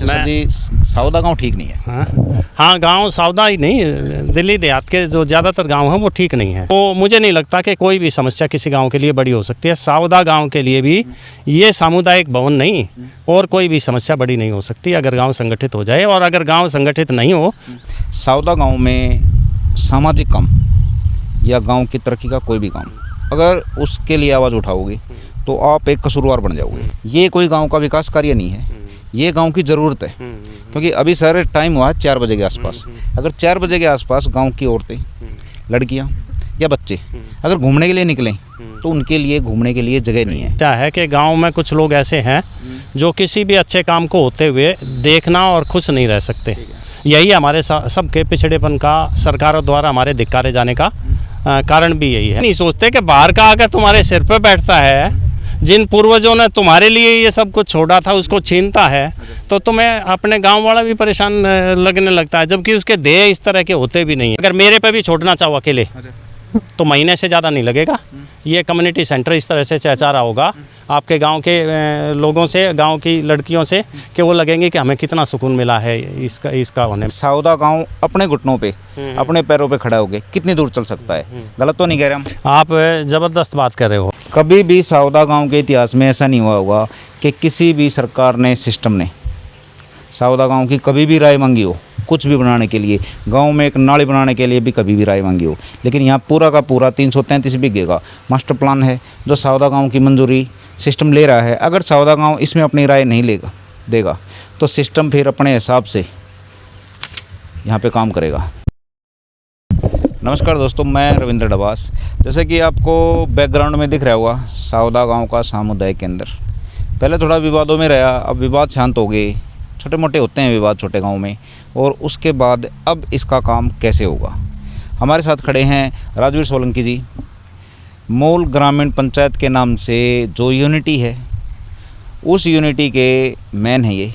Sir जी, सावदा गांव ठीक नहीं है। हाँ, गांव सावदा ही नहीं, दिल्ली देहात के जो ज़्यादातर गांव हैं वो ठीक नहीं है। तो मुझे नहीं लगता कि कोई भी समस्या किसी गांव के लिए बड़ी हो सकती है। सावदा गांव के लिए भी ये सामुदायिक भवन नहीं और कोई भी समस्या बड़ी नहीं हो सकती अगर गांव संगठित हो जाए। और अगर गांव संगठित नहीं हो, सावदा गांव में सामाजिक काम या गांव की तरक्की का कोई भी काम अगर उसके लिए आवाज़ उठाओगे तो आप एक कसूरवार बन जाओगे। ये कोई गांव का विकास कार्य नहीं है, ये गांव की ज़रूरत है। क्योंकि अभी सर टाइम हुआ 4 बजे के आसपास, अगर 4 बजे के आसपास गांव की औरतें, लड़कियां या बच्चे अगर घूमने के लिए निकलें तो उनके लिए घूमने के लिए जगह नहीं है। क्या है कि गांव में कुछ लोग ऐसे हैं जो किसी भी अच्छे काम को होते हुए देखना और खुश नहीं रह सकते। यही हमारे सबके पिछड़ेपन का सरकारों द्वारा हमारे धिक्कारे जाने का कारण भी यही है। नहीं सोचते कि बाहर का अगर तुम्हारे सिर पे बैठता है, जिन पूर्वजों ने तुम्हारे लिए ये सब कुछ छोड़ा था उसको छीनता है, तो तुम्हें अपने गांव वाला भी परेशान लगने लगता है, जबकि उसके ध्येय इस तरह के होते भी नहीं है। अगर मेरे पे भी छोड़ना चाहो अकेले तो महीने से ज़्यादा नहीं लगेगा। ये कम्युनिटी सेंटर इस तरह से चहचा रहा होगा आपके गांव के लोगों से, गांव की लड़कियों से, कि वो लगेंगे कि हमें कितना सुकून मिला है इसका होने। सावदा गांव अपने घुटनों पे, अपने पैरों पे खड़ा होके कितनी दूर चल सकता है? गलत तो नहीं कह रहे हम? आप ज़बरदस्त बात कर रहे हो। कभी भी सावदा गांव के इतिहास में ऐसा नहीं हुआ होगा कि किसी भी सरकार ने, सिस्टम ने सावदा गांव की कभी भी राय मांगी हो कुछ भी बनाने के लिए, गांव में एक नाली बनाने के लिए भी कभी भी राय मांगी हो। लेकिन यहाँ पूरा का पूरा 333 बीघे का मास्टर प्लान है जो सावदा गांव की मंजूरी सिस्टम ले रहा है। अगर सावदा गांव इसमें अपनी राय नहीं देगा तो सिस्टम फिर अपने हिसाब से यहाँ पे काम करेगा। नमस्कार दोस्तों, मैं रविंद्र डबास। जैसे कि आपको बैकग्राउंड में दिख रहा होगा, सावदा गांव का सामुदायिक केंद्र पहले थोड़ा विवादों में रहा, अब विवाद शांत हो गए। छोटे मोटे होते हैं विवाद छोटे गांव में, और उसके बाद अब इसका काम कैसे होगा। हमारे साथ खड़े हैं राजवीर सोलंकी जी। मूल ग्रामीण पंचायत के नाम से जो यूनिटी है उस यूनिटी के मैन हैं ये,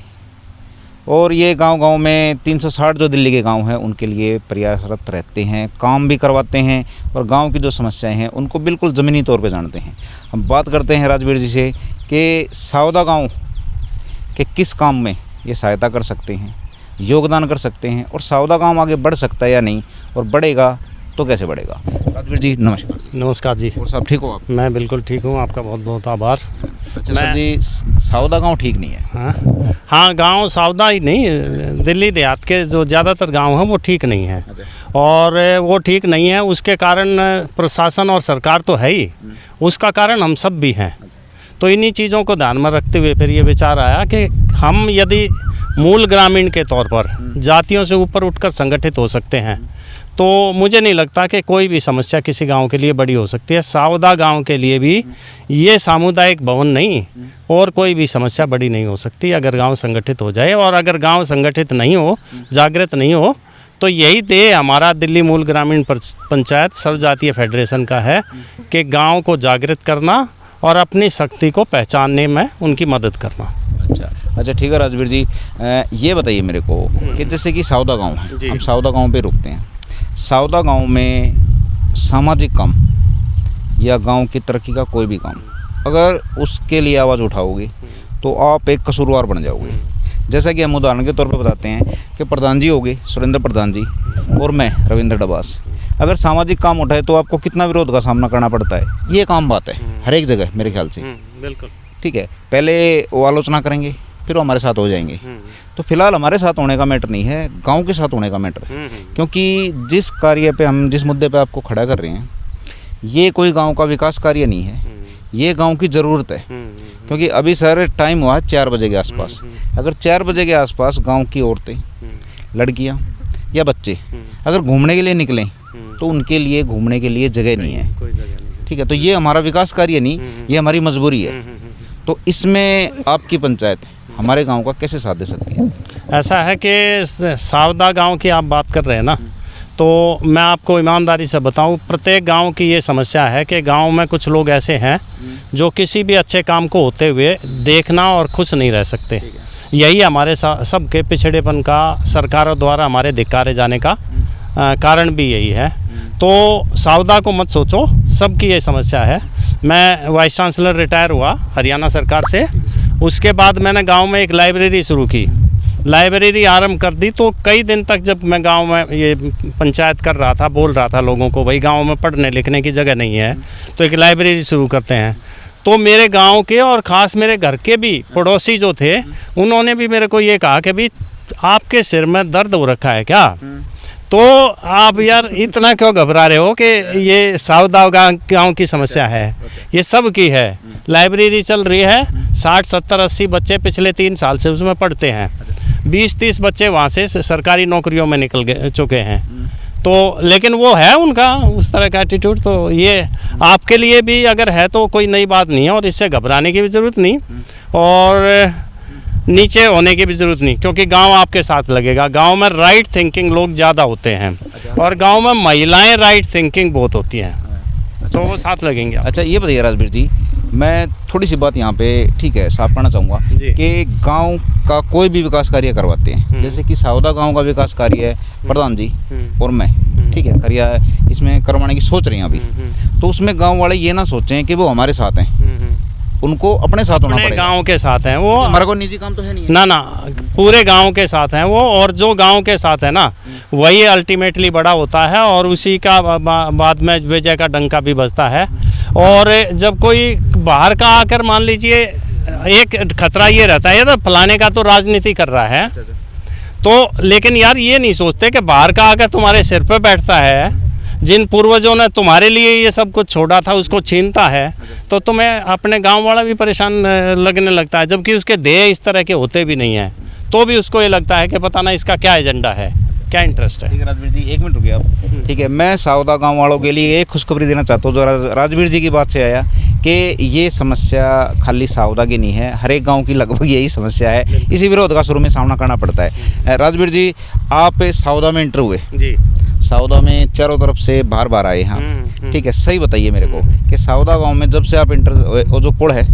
और ये गांव-गांव में 360 जो दिल्ली के गांव हैं उनके लिए प्रयासरत रहते हैं, काम भी करवाते हैं, और गांव की जो समस्याएं हैं उनको बिल्कुल ज़मीनी तौर पे जानते हैं। हम बात करते हैं राजवीर जी से कि सावदा गांव के किस काम में ये सहायता कर सकते हैं, योगदान कर सकते हैं, और सावदा गांव आगे बढ़ सकता है या नहीं, और बढ़ेगा तो कैसे बढ़ेगा। राजवीर जी नमस्कार। नमस्कार जी। और साहब ठीक हो आप? मैं बिल्कुल ठीक हूँ, आपका बहुत बहुत आभार। अच्छा सर जी, सावदा गांव ठीक नहीं है। हाँ, गांव सावदा ही नहीं, दिल्ली देहात के जो ज़्यादातर गांव हैं वो ठीक नहीं है। और वो ठीक नहीं है, उसके कारण प्रशासन और सरकार तो है ही, उसका कारण हम सब भी हैं। तो इन्हीं चीज़ों को ध्यान में रखते हुए फिर ये विचार आया कि हम यदि मूल ग्रामीण के तौर पर जातियों से ऊपर उठकर संगठित हो सकते हैं तो मुझे नहीं लगता कि कोई भी समस्या किसी गांव के लिए बड़ी हो सकती है। सावदा गांव के लिए भी ये सामुदायिक भवन नहीं और कोई भी समस्या बड़ी नहीं हो सकती अगर गांव संगठित हो जाए। और अगर गांव संगठित नहीं हो, जागृत नहीं हो, तो यही ध्येय हमारा दिल्ली मूल ग्रामीण पंचायत सर्वजातीय फेडरेशन का है कि गाँव को जागृत करना और अपनी शक्ति को पहचानने में उनकी मदद करना। अच्छा ठीक है राजवीर जी, ये बताइए मेरे को कि जैसे कि सावदा गांव है, हम सावदा गांव पे रुकते हैं। सावदा गांव में सामाजिक काम या गांव की तरक्की का कोई भी काम अगर उसके लिए आवाज़ उठाओगे तो आप एक कसूरवार बन जाओगे। जैसा कि हम उदाहरण के तौर पे बताते हैं कि प्रधान जी हो गए सुरेंद्र प्रधान जी, और मैं रविंद्र डबास, अगर सामाजिक काम उठाए तो आपको कितना विरोध का सामना करना पड़ता है। ये एक आम बात है हर एक जगह मेरे ख्याल से। बिल्कुल ठीक है, पहले वो आलोचना करेंगे फिर वो हमारे साथ हो जाएंगे। तो फिलहाल हमारे साथ होने का मैटर नहीं है, गांव के साथ होने का मैटर है। क्योंकि जिस कार्य पे हम, जिस मुद्दे पे आपको खड़ा कर रहे हैं, ये कोई गांव का विकास कार्य नहीं है, ये गांव की ज़रूरत है। क्योंकि अभी सर टाइम हुआ 4 बजे के आसपास, अगर 4 बजे के आसपास गाँव की औरतें, लड़कियाँ या बच्चे अगर घूमने के लिए निकलें तो उनके लिए घूमने के लिए जगह नहीं है। ठीक है, तो ये हमारा विकास कार्य नहीं, ये हमारी मजबूरी है। तो इसमें आपकी पंचायत हमारे गांव का कैसे साथ दे सकती है? ऐसा है कि सावदा गांव की आप बात कर रहे हैं ना, तो मैं आपको ईमानदारी से बताऊं, प्रत्येक गांव की ये समस्या है कि गांव में कुछ लोग ऐसे हैं जो किसी भी अच्छे काम को होते हुए देखना और खुश नहीं रह सकते। यही हमारे सबके पिछड़ेपन का सरकारों द्वारा हमारे धिक्कारे जाने का कारण भी यही है। तो सावदा को मत सोचो, सबकी ये समस्या है। मैं वाइस चांसलर रिटायर हुआ हरियाणा सरकार से, उसके बाद मैंने गांव में एक लाइब्रेरी शुरू की लाइब्रेरी आरंभ कर दी तो कई दिन तक जब मैं गांव में ये पंचायत कर रहा था, बोल रहा था लोगों को भाई गांव में पढ़ने लिखने की जगह नहीं है तो एक लाइब्रेरी शुरू करते हैं, तो मेरे गांव के और ख़ास मेरे घर के भी पड़ोसी जो थे उन्होंने भी मेरे को ये कहा कि भाई आपके सिर में दर्द हो रखा है क्या, तो आप यार इतना क्यों घबरा रहे हो कि ये सावदा गांव की समस्या है, ये सब की है। लाइब्रेरी चल रही है, 60 70 80 बच्चे पिछले 3 साल से उसमें पढ़ते हैं, 20-30 बच्चे वहाँ से सरकारी नौकरियों में निकल चुके हैं। तो लेकिन वो है उनका उस तरह का एटीट्यूड, तो ये आपके लिए भी अगर है तो कोई नई बात नहीं है और इससे घबराने की भी ज़रूरत नहीं और नीचे होने की भी ज़रूरत नहीं, क्योंकि गांव आपके साथ लगेगा। गांव में राइट थिंकिंग लोग ज़्यादा होते हैं और गांव में महिलाएं राइट थिंकिंग बहुत होती हैं, तो वो साथ लगेंगे। अच्छा ये बताइए राजवीर जी, मैं थोड़ी सी बात यहाँ पे ठीक है साफ करना चाहूँगा कि गांव का कोई भी विकास कार्य करवाते हैं, जैसे कि सावदा गांव का विकास कार्य है प्रधान जी और मैं ठीक है करिया इसमें करवाने की सोच रहे हैं अभी, तो उसमें गांव वाले ये ना सोचें कि वो हमारे साथ हैं, उनको अपने साथ होना पड़ेगा। गांव के साथ हैं वो, हमारा कोई निजी काम तो है नहीं है। ना पूरे गांव के साथ हैं वो, और जो गांव के साथ है ना वही अल्टीमेटली बड़ा होता है और उसी का बाद में विजय का डंका भी बजता है। और जब कोई बाहर का आकर मान लीजिए, एक खतरा ये रहता है तो फलाने का तो राजनीति कर रहा है तो, लेकिन यार ये नहीं सोचते कि बाहर का आकर तुम्हारे सिर पे बैठता है, जिन पूर्वजों ने तुम्हारे लिए ये सब कुछ छोड़ा था उसको छीनता है, तो तुम्हें अपने गांव वाला भी परेशान लगने लगता है, जबकि उसके ध्येय इस तरह के होते भी नहीं हैं, तो भी उसको ये लगता है कि पता ना इसका क्या एजेंडा है, क्या इंटरेस्ट है। ठीक है राजवीर जी, 1 मिनट रुकिए आप। ठीक है, मैं सावदा गांव वालों के लिए एक खुशखबरी देना चाहता हूँ, जो राजवीर जी की बात से आया कि ये समस्या खाली सावदा की नहीं है, हर एक गांव की लगभग यही समस्या है, इसी विरोध का शुरू में सामना करना पड़ता है। राजवीर जी, आप सावदा में इंटर हुए जी, सावदा में चारों तरफ से बाहर आए हैं, ठीक है, सही बताइए मेरे को कि सावदा गांव में जब से आप इंटर, वो जो पुल है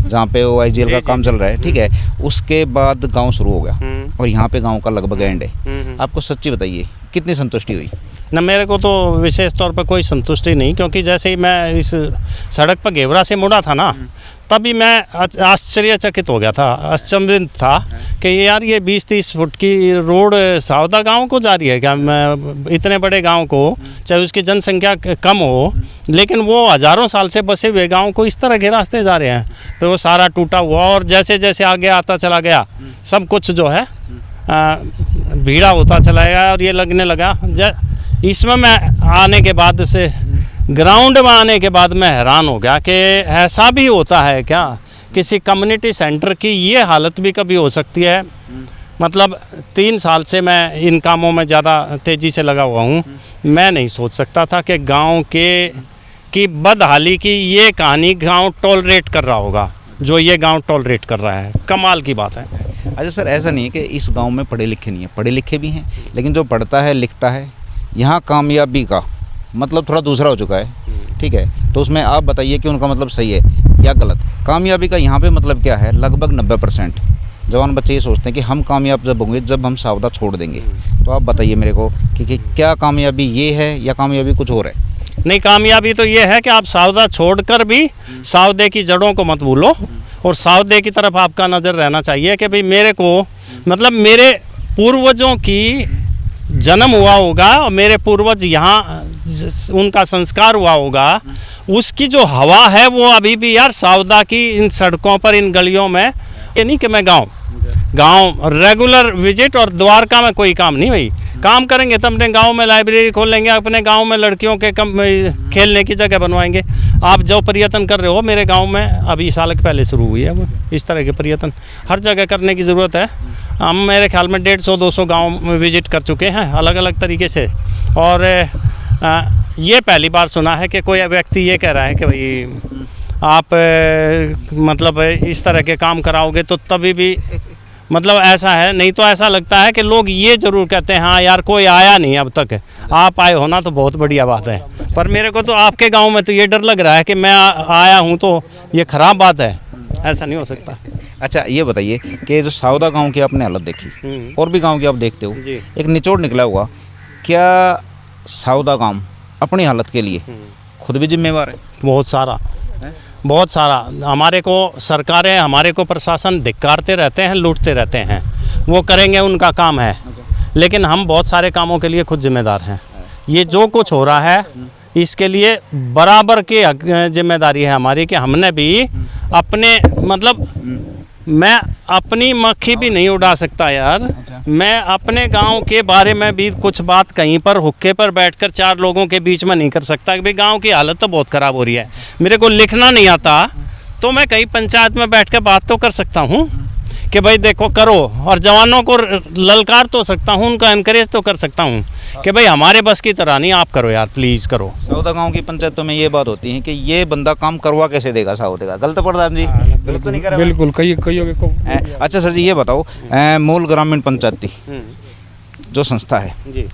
जहाँ पे OIGL का काम चल रहा है, ठीक है, उसके बाद गांव शुरू हो गया और यहाँ पे गांव का लगभग एंड है, आपको सच्ची बताइए कितनी संतुष्टि हुई? ना मेरे को तो विशेष तौर पर कोई संतुष्टि नहीं, क्योंकि जैसे ही मैं इस सड़क पर घेवरा से मुड़ा था ना, तभी मैं आश्चर्यचकित हो गया था, अचंभित था कि यार ये 20-30 फुट की रोड सावदा गांव को जा रही है क्या? मैं इतने बड़े गांव को, चाहे उसकी जनसंख्या कम हो, लेकिन वो हज़ारों साल से बसे हुए गांव को इस तरह के रास्ते जा रहे हैं, फिर वो सारा टूटा हुआ, और जैसे जैसे आगे आता चला गया सब कुछ जो है भीड़ा होता चला गया, और ये लगने लगा इसमें मैं आने के बाद से, ग्राउंड में आने के बाद मैं हैरान हो गया कि ऐसा भी होता है क्या, किसी कम्युनिटी सेंटर की ये हालत भी कभी हो सकती है। मतलब 3 साल से मैं इन कामों में ज़्यादा तेज़ी से लगा हुआ हूँ, मैं नहीं सोच सकता था कि गांव की बदहाली की ये कहानी गांव टॉलरेट कर रहा होगा, जो ये गांव टॉलरेट कर रहा है, कमाल की बात है। अच्छा सर, ऐसा नहीं है कि इस गांव में पढ़े लिखे नहीं है, पढ़े लिखे भी हैं, लेकिन जो पढ़ता है लिखता है, यहाँ कामयाबी का मतलब थोड़ा दूसरा हो चुका है, ठीक है, तो उसमें आप बताइए कि उनका मतलब सही है या गलत? कामयाबी का यहाँ पे मतलब क्या है? लगभग 90% जवान बच्चे ये सोचते हैं कि हम कामयाब जब होंगे जब हम सावदा छोड़ देंगे, तो आप बताइए मेरे को कि क्या कामयाबी ये है या कामयाबी कुछ और है? नहीं, कामयाबी तो ये है कि आप सावदा छोड़कर भी सावदे की जड़ों को मत भूलो, और सावदे की तरफ आपका नज़र रहना चाहिए कि भाई मेरे को, मतलब मेरे पूर्वजों की जन्म हुआ होगा और मेरे पूर्वज यहाँ उनका संस्कार हुआ होगा, उसकी जो हवा है वो अभी भी यार सावदा की इन सड़कों पर, इन गलियों में, ये नहीं कि मैं गांव रेगुलर विजिट और द्वारका में कोई काम नहीं भाई, काम करेंगे तो अपने गांव में लाइब्रेरी खोल लेंगे, अपने गांव में लड़कियों के खेलने की जगह बनवाएंगे। आप जो पर्यटन कर रहे हो मेरे गांव में अभी साल के पहले शुरू हुई है, वो इस तरह के पर्यटन हर जगह करने की ज़रूरत है। हम मेरे ख्याल में 150-200 गांव में विजिट कर चुके हैं अलग अलग तरीके से, और ये पहली बार सुना है कि कोई व्यक्ति ये कह रहा है कि भाई आप मतलब इस तरह के काम कराओगे तो तभी भी, मतलब ऐसा है, नहीं तो ऐसा लगता है कि लोग ये ज़रूर कहते हैं हाँ यार कोई आया नहीं अब तक, आप आए हो ना तो बहुत बढ़िया बात है, पर मेरे को तो आपके गांव में तो ये डर लग रहा है कि मैं आया हूं तो ये ख़राब बात है, ऐसा नहीं हो सकता। अच्छा ये बताइए कि जो सावदा गांव की आपने हालत देखी और भी गांव की आप देखते हो, एक निचोड़ निकला हुआ, क्या सावदा गांव अपनी हालत के लिए खुद भी जिम्मेवार है? बहुत सारा हमारे को सरकारें, हमारे को प्रशासन धिक्कारते रहते हैं, लूटते रहते हैं। वो करेंगे, उनका काम है। लेकिन हम बहुत सारे कामों के लिए खुद जिम्मेदार हैं। ये जो कुछ हो रहा है इसके लिए बराबर की जिम्मेदारी है हमारी कि हमने भी अपने मतलब मैं अपनी मक्खी भी नहीं उड़ा सकता यार। मैं अपने गांव के बारे में भी कुछ बात कहीं पर हुक्के पर बैठकर 4 लोगों के बीच में नहीं कर सकता कि भाई गांव की हालत तो बहुत ख़राब हो रही है। मेरे को लिखना नहीं आता तो मैं कहीं पंचायत में बैठकर बात तो कर सकता हूँ कि भाई देखो करो, और जवानों को ललकार तो सकता हूँ, उनका इनकरेज तो कर सकता हूँ कि भाई हमारे बस की तरह नहीं, आप करो यार, प्लीज़ करो। साउदा गांव की पंचायतों में ये बात होती है कि ये बंदा काम करवा कैसे देगा साउदे का। गलत प्रधान जी? बिल्कुल नहीं कर रहा। बिल्कुल कई को। अच्छा सर जी, ये बताओ, मूल ग्रामीण पंचायती जो संस्था है,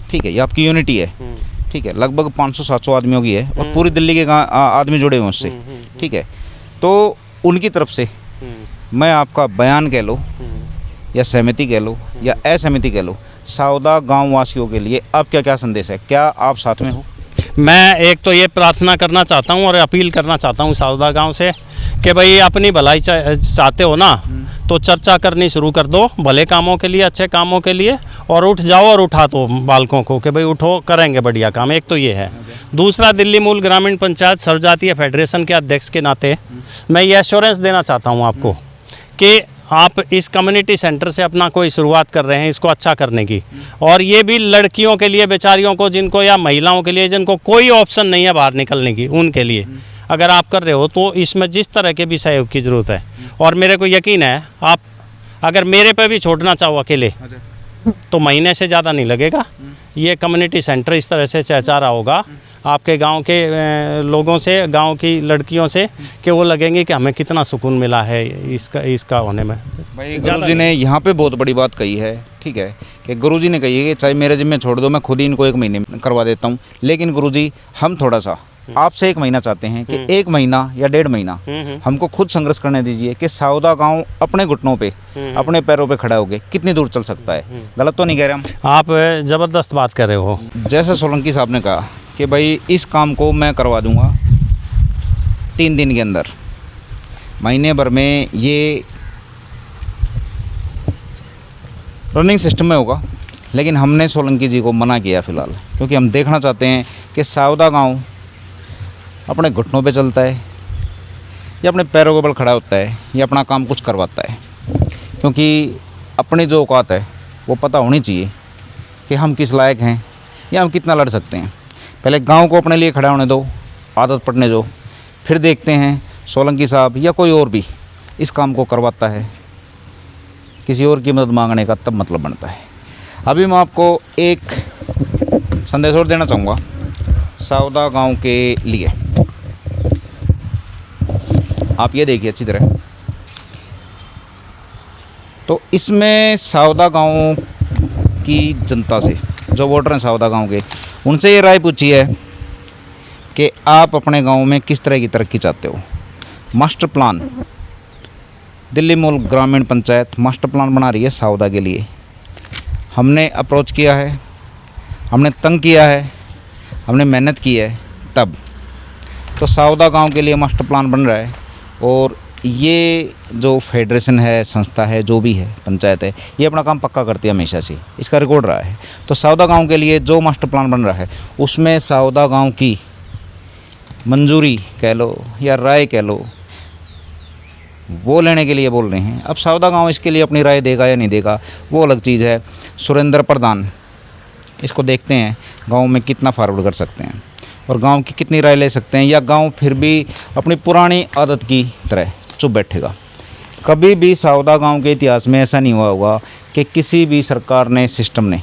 ठीक है, ये आपकी यूनिटी है, ठीक है, लगभग 500-700 आदमियों की है और पूरी दिल्ली के आदमी जुड़े हुए उससे, ठीक है। तो उनकी तरफ से मैं आपका बयान कह लो या सहमति कह लो या असहमति कह लो, साउदा गांव वासियों के लिए आप क्या संदेश है? क्या आप साथ में हो? मैं एक तो ये प्रार्थना करना चाहता हूँ और अपील करना चाहता हूँ साउदा गांव से कि भाई अपनी भलाई चाहते हो ना तो चर्चा करनी शुरू कर दो भले कामों के लिए, अच्छे कामों के लिए, और उठ जाओ और उठा दो बालकों को कि भाई उठो, करेंगे बढ़िया काम। एक तो ये है। दूसरा, दिल्ली मूल ग्रामीण पंचायत सर्वजातीय फेडरेशन के अध्यक्ष के नाते मैं ये एश्योरेंस देना चाहता हूँ आपको कि आप इस कम्युनिटी सेंटर से अपना कोई शुरुआत कर रहे हैं इसको अच्छा करने की, और ये भी लड़कियों के लिए, बेचारियों को जिनको, या महिलाओं के लिए जिनको कोई ऑप्शन नहीं है बाहर निकलने की, उनके लिए अगर आप कर रहे हो तो इसमें जिस तरह के भी सहयोग की ज़रूरत है। और मेरे को यकीन है आप अगर मेरे पे भी छोड़ना चाहो अकेले तो महीने से ज़्यादा नहीं लगेगा। ये कम्युनिटी सेंटर इस तरह से चहचा रहा होगा आपके गांव के लोगों से, गांव की लड़कियों से, कि वो लगेंगे कि हमें कितना सुकून मिला है इसका होने में। भाई गुरुजी ने यहाँ पे बहुत बड़ी बात कही है, ठीक है, कि गुरुजी ने कही है कि चाहे मेरे जिम्मे छोड़ दो, मैं खुद ही इनको 1 महीने में करवा देता हूँ। लेकिन गुरुजी, हम थोड़ा सा आपसे 1 महीना चाहते हैं कि 1 महीना या 1.5 महीना हमको खुद संघर्ष करने दीजिए कि साउदा गांव अपने घुटनों पे, अपने पैरों पे खड़ा होके कितनी दूर चल सकता है। गलत तो नहीं कह रहे हम? आप ज़बरदस्त बात कर रहे हो। जैसे सोलंकी साहब ने कहा कि भाई इस काम को मैं करवा दूंगा 3 दिन के अंदर, महीने भर में ये रनिंग सिस्टम में होगा। लेकिन हमने सोलंकी जी को मना किया फ़िलहाल, क्योंकि हम देखना चाहते हैं कि साउदा गांव अपने घुटनों पे चलता है या अपने पैरों के बल खड़ा होता है या अपना काम कुछ करवाता है। क्योंकि अपनी जो औकात है वो पता होनी चाहिए कि हम किस लायक हैं या हम कितना लड़ सकते हैं। पहले गांव को अपने लिए खड़ा होने दो, आदत पड़ने दो, फिर देखते हैं सोलंकी साहब या कोई और भी इस काम को करवाता है, किसी और की मदद मांगने का तब मतलब बनता है। अभी मैं आपको एक संदेश और देना चाहूँगा साउदा गांव के लिए। आप ये देखिए अच्छी तरह, तो इसमें साउदा गांव की जनता से, जो वोटर हैं साउदा गांव के, उनसे ये राय पूछी है कि आप अपने गांव में किस तरह की तरक्की चाहते हो। मास्टर प्लान, दिल्ली मूल ग्रामीण पंचायत मास्टर प्लान बना रही है साउदा के लिए। हमने अप्रोच किया है, हमने तंग किया है, हमने मेहनत की है, तब तो साउदा गांव के लिए मास्टर प्लान बन रहा है। और ये जो फेडरेशन है, संस्था है, जो भी है, पंचायत है, ये अपना काम पक्का करती है हमेशा से, इसका रिकॉर्ड रहा है। तो साउदा गांव के लिए जो मास्टर प्लान बन रहा है उसमें साउदा गांव की मंजूरी कह लो या राय कह लो, वो लेने के लिए बोल रहे हैं। अब साउदा गांव इसके लिए अपनी राय देगा या नहीं देगा वो अलग चीज़ है। सुरेंद्र प्रधान इसको देखते हैं गांव में कितना फॉरवर्ड कर सकते हैं और गांव की कितनी राय ले सकते हैं, या गांव फिर भी अपनी पुरानी आदत की तरह चुप बैठेगा। कभी भी साउदा गांव के इतिहास में ऐसा नहीं हुआ होगा कि किसी भी सरकार ने, सिस्टम ने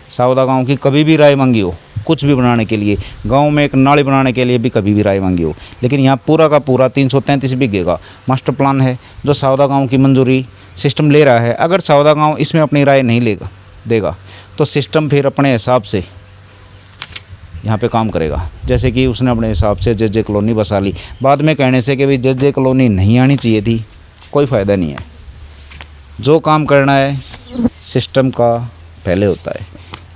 साउदा गांव की कभी भी राय मांगी हो कुछ भी बनाने के लिए, गांव में एक नाली बनाने के लिए भी कभी भी राय मांगी हो। लेकिन यहाँ पूरा का पूरा 333 बीघे का मास्टर प्लान है जो साउदा गांव की मंजूरी सिस्टम ले रहा है। अगर साउदा गांव इसमें अपनी राय नहीं देगा तो सिस्टम फिर अपने हिसाब से यहाँ पे काम करेगा। जैसे कि उसने अपने हिसाब से जे कॉलोनी बसा ली, बाद में कहने से कि भाई जे कॉलोनी नहीं आनी चाहिए थी, कोई फ़ायदा नहीं है। जो काम करना है सिस्टम का पहले होता है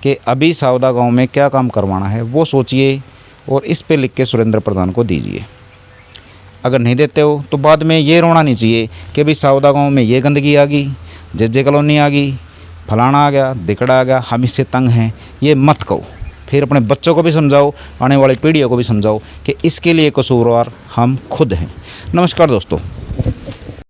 कि अभी साउदा गांव में क्या काम करवाना है वो सोचिए और इस पे लिख के सुरेंद्र प्रधान को दीजिए। अगर नहीं देते हो तो बाद में ये रोना नहीं चाहिए कि भाई साउदा गांव में ये गंदगी आ गई, जे कॉलोनी आ गई, फलाना आ गया, दिकड़ा आ गया, हम इससे तंग हैं, ये मत कहो। फिर अपने बच्चों को भी समझाओ, आने वाली पीढ़ियों को भी समझाओ कि इसके लिए कसूरवार हम खुद हैं। नमस्कार दोस्तों।